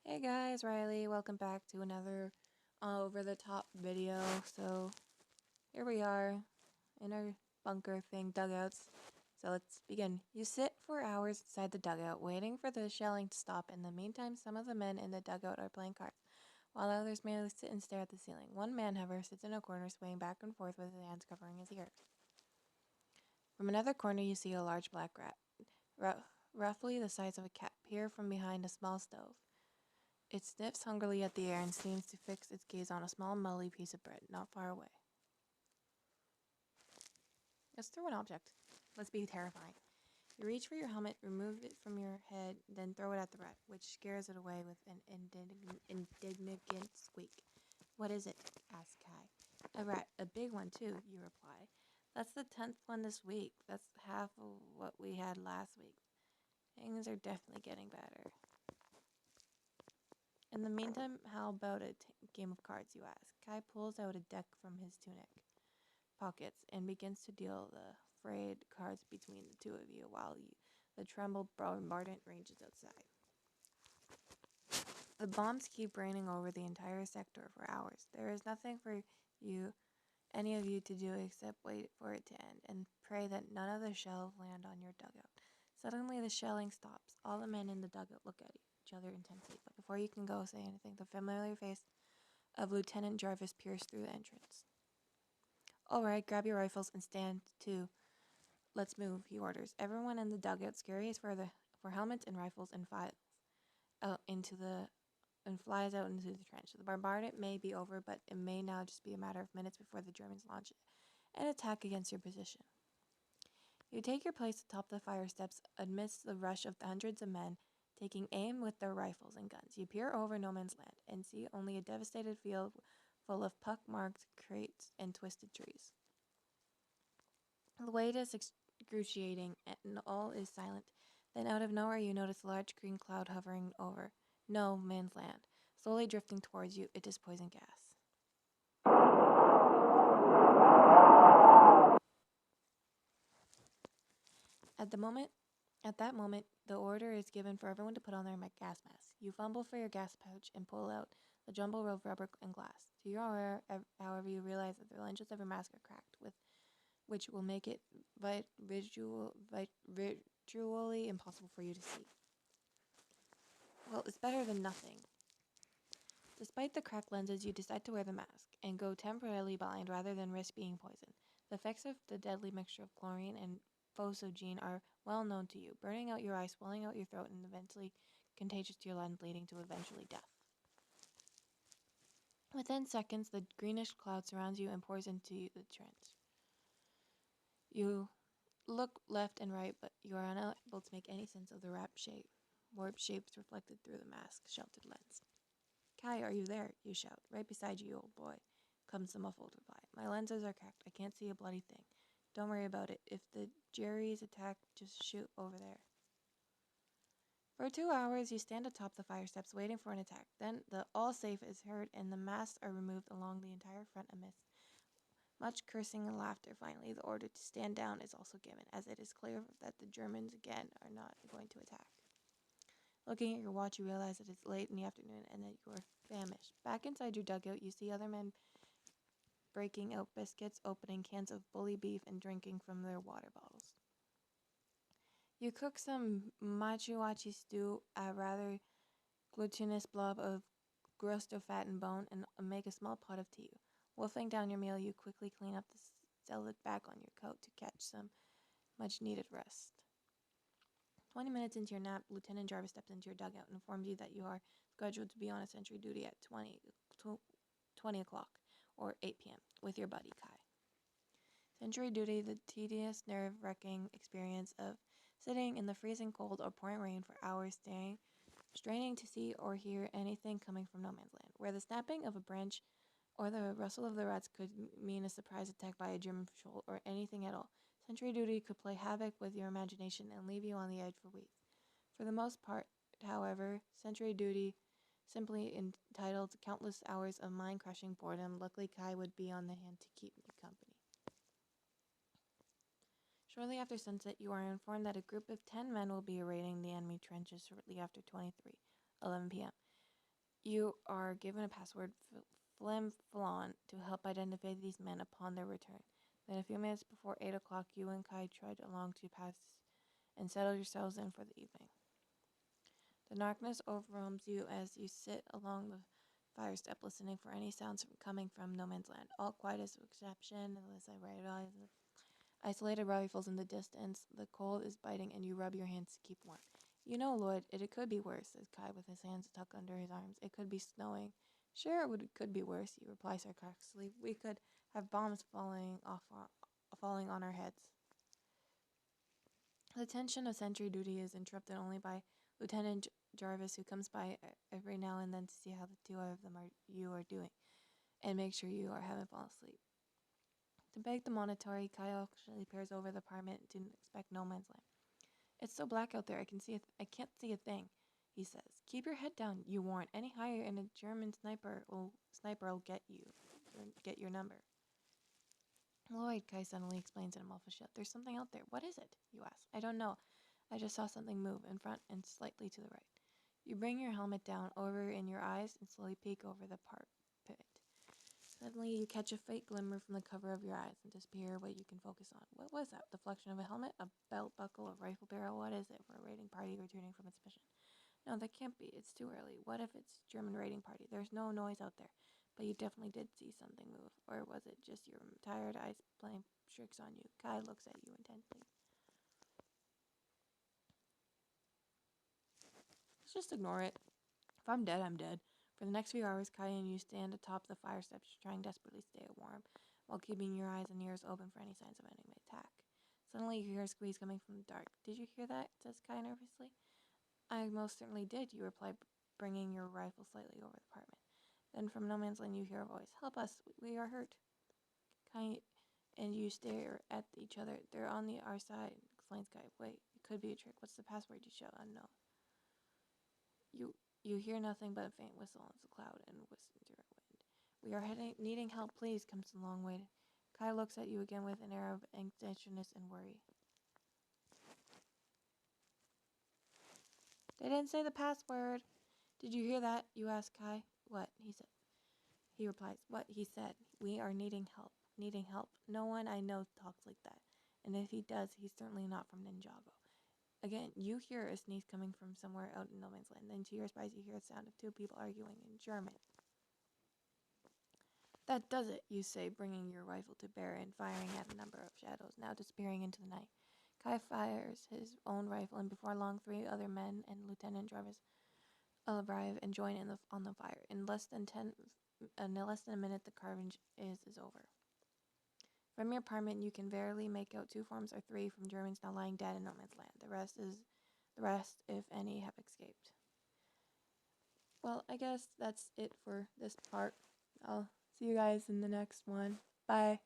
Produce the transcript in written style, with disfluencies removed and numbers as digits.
Hey guys, Riley. Welcome back to another over-the-top video. So here we are in our bunker thing, dugouts. So let's begin. You sit for hours inside the dugout, waiting for the shelling to stop. In the meantime, some of the men in the dugout are playing cards, while others merely sit and stare at the ceiling. One man, however, sits in a corner, swaying back and forth with his hands covering his ears. From another corner, you see a large black rat, roughly the size of a cat, peer from behind a small stove. It sniffs hungrily at the air and seems to fix its gaze on a small moldy piece of bread not far away. Let's throw an object. Let's be terrifying. You reach for your helmet, remove it from your head, then throw it at the rat, which scares it away with an indignant squeak. What is it? Asks Kai. A rat, a big one too, you reply. That's the 10th one this week. That's half of what we had last week. Things are definitely getting better. In the meantime, how about a game of cards, you ask? Kai pulls out a deck from his tunic pockets and begins to deal the frayed cards between the two of you while the tremble bombardment rages outside. The bombs keep raining over the entire sector for hours. There is nothing for any of you to do except wait for it to end and pray that none of the shells land on your dugout. Suddenly the shelling stops. All the men in the dugout look at each other intensely, but before you can go say anything, the familiar face of Lieutenant Jarvis pierced through the entrance. All right, grab your rifles and stand to. Let's move, he orders. Everyone in the dugout scurries for helmets and rifles and flies out into the trench. The bombardment may be over, but it may now just be a matter of minutes before the Germans launch an attack against your position. You take your place atop the fire steps amidst the rush of hundreds of men taking aim with their rifles and guns. You peer over no man's land and see only a devastated field full of puck-marked crates and twisted trees. The weight is excruciating and all is silent. Then out of nowhere you notice a large green cloud hovering over no man's land. Slowly drifting towards you, it is poison gas. At that moment, the order is given for everyone to put on their gas masks. You fumble for your gas pouch and pull out the jumble of rubber and glass. To your horror, however, you realize that the lenses of your mask are cracked, which will make it virtually impossible for you to see. Well, it's better than nothing. Despite the cracked lenses, you decide to wear the mask and go temporarily blind rather than risk being poisoned. The effects of the deadly mixture of chlorine and phosgene are well known to you, burning out your eyes, swelling out your throat, and eventually contagious to your lungs, leading to eventually death. Within seconds, the greenish cloud surrounds you and pours into the trench. You look left and right, but you are unable to make any sense of the warped shapes reflected through the mask's sheltered lens. Kai, are you there? You shout. Right beside you, old boy, comes the muffled reply. My lenses are cracked. I can't see a bloody thing. Don't worry about it. If the Jerry's attack, just shoot over there. For 2 hours, you stand atop the fire steps waiting for an attack. Then the all safe is heard and the masks are removed along the entire front amidst much cursing and laughter. Finally, the order to stand down is also given, as it is clear that the Germans again are not going to attack. Looking at your watch, you realize that it's late in the afternoon and that you are famished. Back inside your dugout, you see other men breaking out biscuits, opening cans of bully beef, and drinking from their water bottles. You cook some machuachi stew, a rather glutinous blob of roast of fat and bone, and make a small pot of tea. Wolfing down your meal, you quickly clean up the salad back on your coat to catch some much-needed rest. 20 minutes into your nap, Lieutenant Jarvis steps into your dugout and informs you that you are scheduled to be on a sentry duty at 20 o'clock, or 8 p.m., with your buddy, Kai. Sentry duty, the tedious, nerve-wracking experience of sitting in the freezing cold or pouring rain for hours, straining to see or hear anything coming from no man's land, where the snapping of a branch or the rustle of the rats could mean a surprise attack by a German patrol or anything at all. Sentry duty could play havoc with your imagination and leave you on the edge for weeks. For the most part, however, sentry duty simply entitled to countless hours of mind-crushing boredom. Luckily, Kai would be on the hand to keep you company. Shortly after sunset, you are informed that a group of 10 men will be raiding the enemy trenches shortly after 11 p.m. You are given a password, Flim Flan, to help identify these men upon their return. Then, a few minutes before 8 o'clock, you and Kai trudge along to pass and settle yourselves in for the evening. The darkness overwhelms you as you sit along the fire step, listening for any sounds coming from no man's land. All quiet as exception, unless I realize isolated rifles in the distance. The cold is biting, and you rub your hands to keep warm. You know, Lloyd, it could be worse, says Kai with his hands tucked under his arms. It could be snowing. Sure, it could be worse, you reply sarcastically. We could have bombs falling on our heads. The tension of sentry duty is interrupted only by Lieutenant Jarvis, who comes by every now and then to see how the two of them are doing, and make sure you haven't fallen asleep. To beg the monetary, Kai actually peers over the parapet to inspect no man's land. It's so black out there, I can't see a thing, he says. Keep your head down, you warn. Any higher and a German sniper will get your number. Lloyd, Kai suddenly explains in a muffled shout. There's something out there. What is it? You ask. I don't know. I just saw something move in front and slightly to the right. You bring your helmet down over in your eyes and slowly peek over the parapet. Suddenly, you catch a faint glimmer from the cover of your eyes and disappear what you can focus on. What was that? Deflection of a helmet? A belt buckle? A rifle barrel? What is it for a raiding party returning from its mission? No, that can't be. It's too early. What if it's German raiding party? There's no noise out there. But you definitely did see something move. Or was it just your tired eyes playing tricks on you? Kai looks at you intently. Let's just ignore it. If I'm dead, I'm dead. For the next few hours, Kai and you stand atop the fire steps, trying desperately to stay warm, while keeping your eyes and ears open for any signs of enemy attack. Suddenly, you hear a squeeze coming from the dark. Did you hear that? Says Kai nervously. I most certainly did, you reply, bringing your rifle slightly over the apartment. Then from no man's land you hear a voice. Help us, we are hurt. Kai and you stare at each other. They're on our side, explains Kai. Wait, it could be a trick. What's the password you shout? Unknown. You hear nothing but a faint whistle as a cloud and whistling through wind. We are needing help, please, comes the long way. Kai looks at you again with an air of anxiousness and worry. They didn't say the password. Did you hear that? You ask Kai. What? He said. He replies, what? He said. We are needing help. Needing help. No one I know talks like that. And if he does, he's certainly not from Ninjago. Again, you hear a sneeze coming from somewhere out in no man's land. Then to your surprise, you hear the sound of two people arguing in German. That does it, you say, bringing your rifle to bear and firing at a number of shadows, now disappearing into the night. Kai fires his own rifle, and before long, 3 other men and Lieutenant Jarvis arrive and join on the fire. In less than a minute, the carnage is over. From your apartment, you can barely make out 2 forms or 3 from Germans now lying dead in no man's land. The rest, if any, have escaped. Well, I guess that's it for this part. I'll see you guys in the next one. Bye.